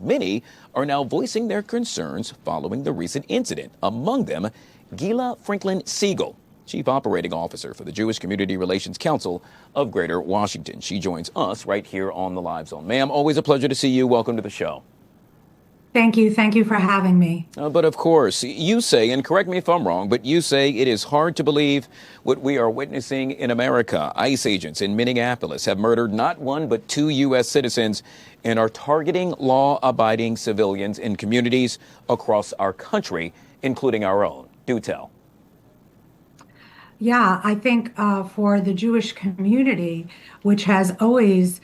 many are now voicing their concerns following the recent incident. Among them, Guila Siegel, Chief Operating Officer for the Jewish Community Relations Council of Greater Washington. She joins us right here on the Live Zone. Ma'am, always a pleasure to see you. Welcome to the show. Thank you. Thank you for having me. But of course, you say, and correct me if I'm wrong, but you say it is hard to believe what we are witnessing in America. ICE agents in Minneapolis have murdered not one but two U.S. citizens and are targeting law-abiding civilians in communities across our country, including our own. Do tell. Yeah, I think for the Jewish community, which has always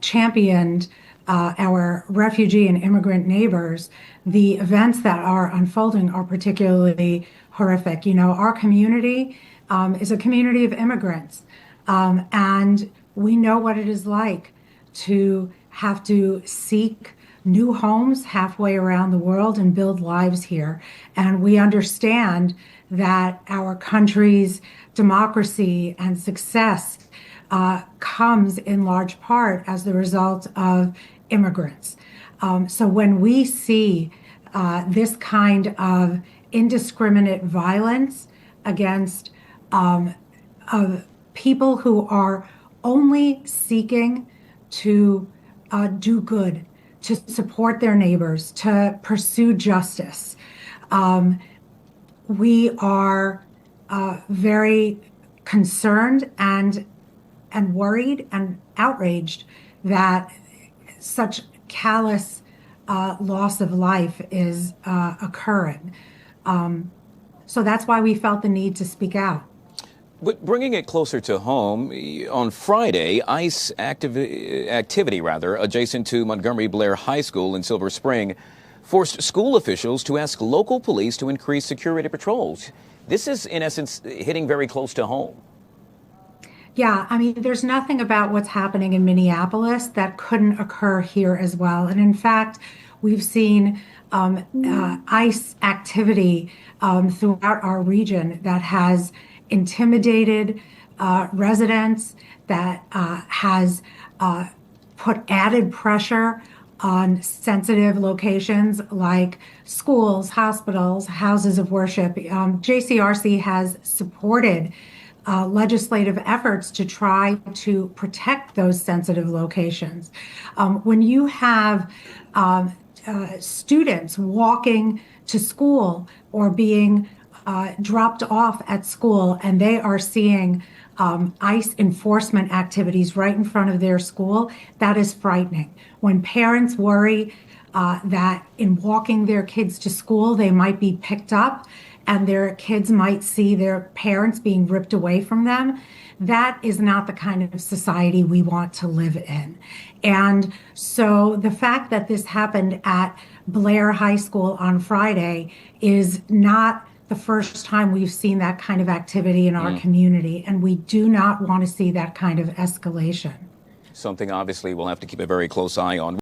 championed our refugee and immigrant neighbors, the events that are unfolding are particularly horrific. You know, our community is a community of immigrants, and we know what it is like to have to seek new homes halfway around the world and build lives here. And we understand that our country's democracy and success comes in large part as the result of immigrants. So when we see this kind of indiscriminate violence against people who are only seeking to do good, to support their neighbors, to pursue justice, we are very concerned and worried and outraged that such callous loss of life is occurring. So that's why we felt the need to speak out. But bringing it closer to home, on Friday, ICE activity adjacent to Montgomery Blair High School in Silver Spring forced school officials to ask local police to increase security patrols. This is, in essence, hitting very close to home. Yeah, I mean, there's nothing about what's happening in Minneapolis that couldn't occur here as well. And in fact, we've seen ICE activity throughout our region that has intimidated residents, that has put added pressure on sensitive locations like schools, hospitals, houses of worship. JCRC has supported legislative efforts to try to protect those sensitive locations. When you have students walking to school or being dropped off at school and they are seeing ICE enforcement activities right in front of their school, that is frightening. When parents worry that in walking their kids to school, they might be picked up and their kids might see their parents being ripped away from them, that is not the kind of society we want to live in. And so the fact that this happened at Blair High School on Friday is not the first time we've seen that kind of activity in our community, and we do not want to see that kind of escalation. Something obviously we'll have to keep a very close eye on.